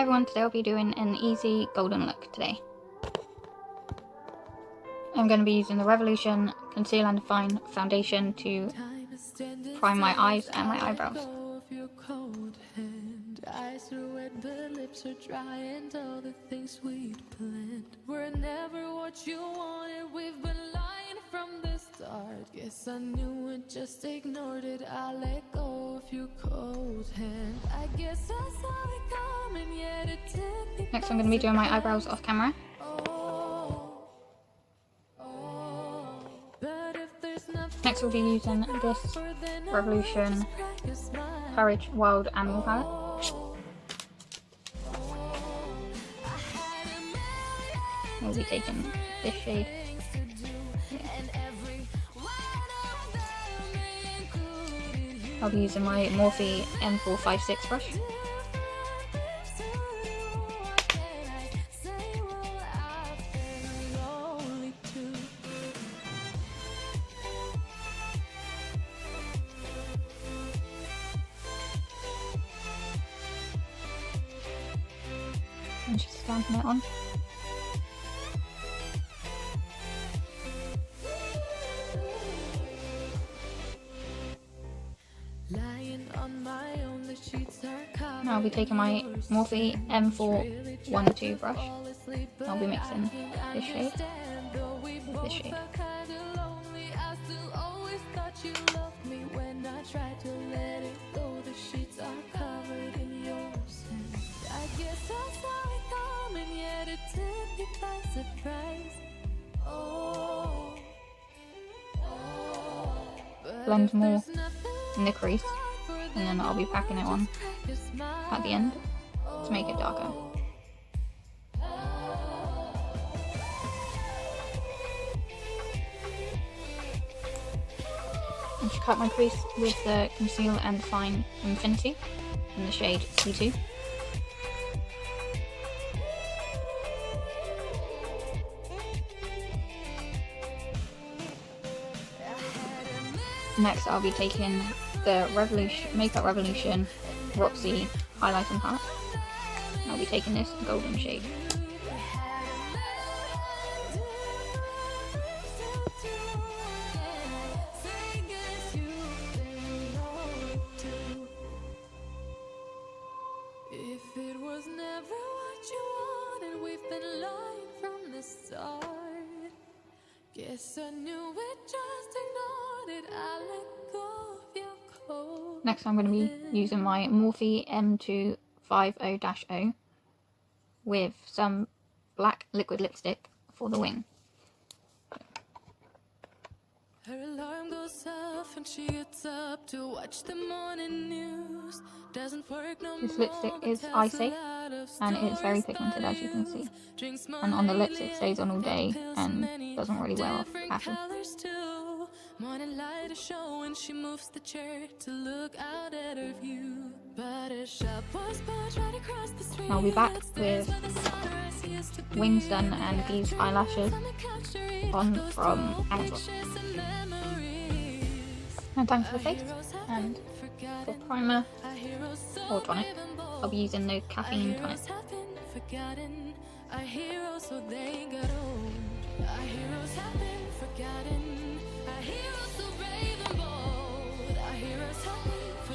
Hi everyone, today I'll be doing an easy golden look today. I'm going to be using the Revolution Conceal and Define Foundation to prime my eyes and my eyebrows. Eyes are wet, but lips are dry, and all the things we'd planned were never what you wanted. We've been lying from the start. Guess I knew it, just ignored it. I let go of your cold hand. I guess I saw it coming, yet it took me. Next I'm going to be doing my eyebrows off camera. Next we'll be using this Revolution Courage Wild Animal palette. We'll be taking this shade. I'll be using my Morphe M456 brush. And just stamping it on. Now I'll be taking my Morphe M412 brush. I'll be mixing this shade with this shade. Blend more in the crease, and then I'll be packing it on at the end to make it darker. I should cut my crease with the Conceal and Define Infinity in the shade C2. Next I'll be taking the Makeup Revolution Roxy highlighting palette. I'll be taking this golden shade. If it was never what you wanted, we've been lying from the start. Guess I knew it, just ignored it. I let go of your cold. Next I'm going to be using my Morphe M250-0 with some black liquid lipstick for the wing. Her alarm goes off and she gets up to watch the morning news. Doesn't work no more. This lipstick is eye safe and it's very pigmented, as you can see. And on the lips it stays on all day and doesn't really wear off at all. Morning light is showing, she moves the chair to look out at her view. But a shop was built right across the street. I'll be back with wings done and these eyelashes on from Amazon. And thanks for the face. And for primer or tonic, I'll be using the caffeine tonic.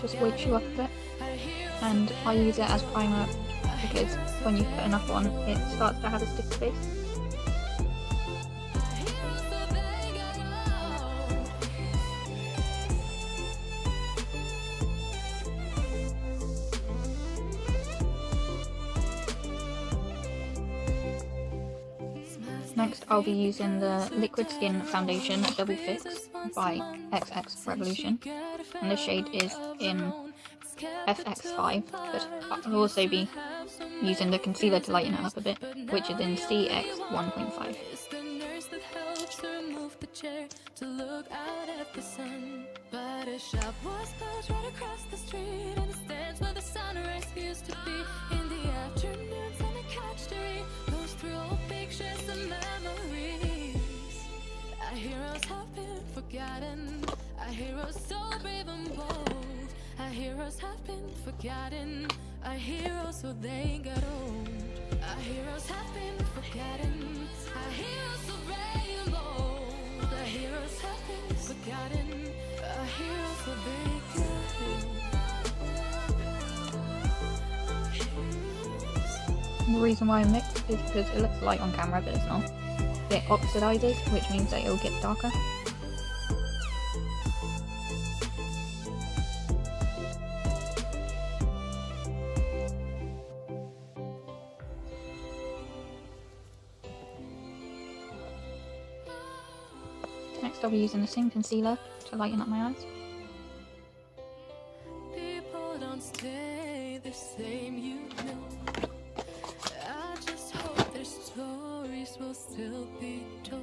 Just wakes you up a bit, and I use it as primer because when you put enough on, it starts to have a sticky face. Next I'll be using the Liquid Skin Foundation Double Fix by XX Revolution, and the shade is in FX5, but I'll also be using the concealer to lighten it up a bit, which is in CX1.5. But a shop was built right across the street, and it stands where the sunrise used to be. In the afternoons on the couch to read, goes through old pictures and memories. Our heroes have been forgotten, our heroes so brave and bold. Our heroes have been forgotten. Our heroes, so they got old. Our heroes have been forgotten. Our heroes, so rainbow. Our heroes have been forgotten. Our heroes, so they got The reason why I mixed is because it looks light on camera, but it's not. It oxidizes, which means that it'll get darker. Next I'll be using the same concealer to lighten up my eyes. people don't stay the same, you know. I just hope their stories will still be told.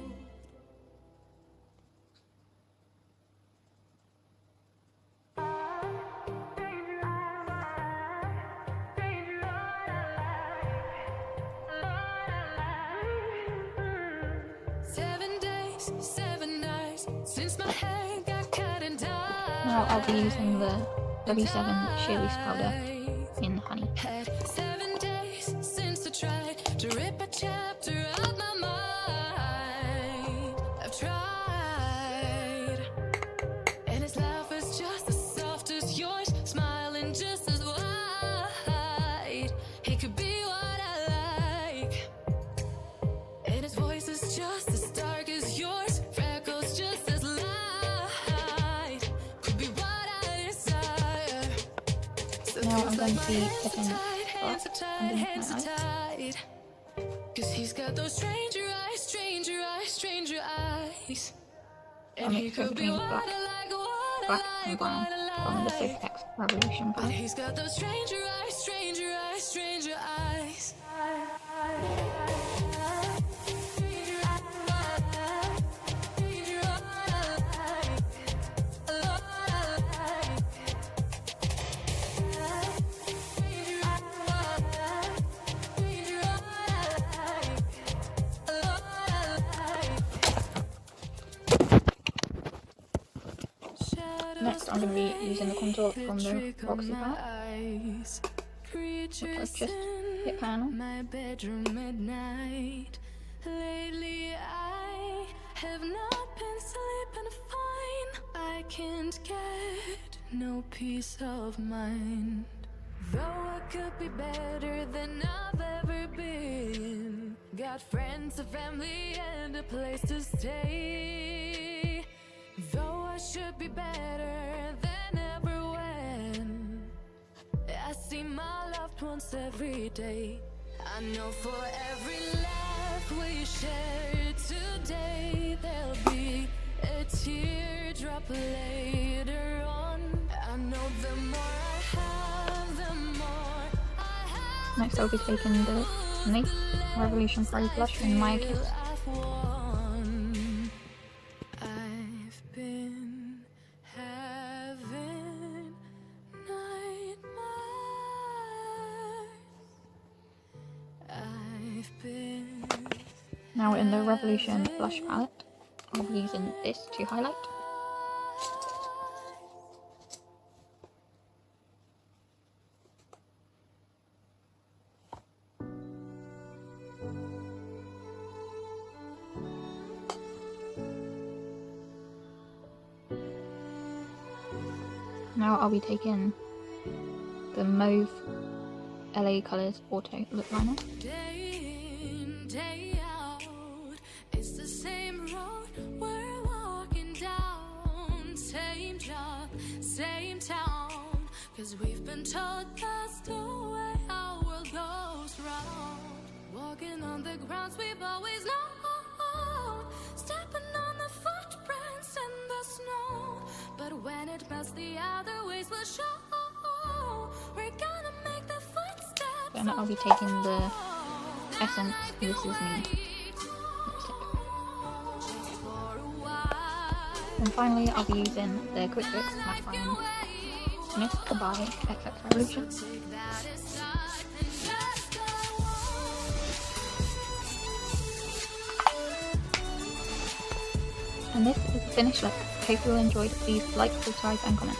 Since my hair got cut and dyed. Now I'll be using the W7 Sheer Loose powder in honey. Had 7 days since I tried to rip a chapter out my mind. I've tried, and his laugh is just as soft as yours, smiling just as wide. He could be what I like, and his voice is just as dark as yours. Now I'm going to be putting black underneath my eyes. Cause he's got those stranger eyes, stranger eyes, stranger eyes. I'll mix it between black and brown from the Fake X Revolution palette. He's got those stranger eyes, stranger eyes, stranger eyes. Next I'm going to be using the contour from the Roxy palette, which I've just hit pan on. My bedroom at night. Lately I have not been sleeping fine. I can't get no peace of mind. Though I could be better than I've ever been. Got friends, a family, and a place to stay. Though I should be better than ever when I see my loved ones every day. I know for every laugh we share today, there'll be a teardrop later on. I know the more I have, the more I have. Next I'll be taking the NYX Revolution Pro blush in My Kiss. Now in the Revolution blush palette, I'll be using this to highlight. Now I'll be taking the Mauve LA Colors Auto Look Liner. Day out, it's the same road we're walking down. Same job, same town. Cause we've been told that's the way our world goes round. Walking on the grounds we've always known. Stepping on the footprints in the snow. But when it melts, the other ways will show. We're gonna make the footsteps. Then I'll be taking the Essence This Is Me lipstick. And finally I'll be using the Quick Fix Mattifying Mist by XX Revolution. And this is the finished look. Hope you all enjoyed. Please like, subscribe and comment.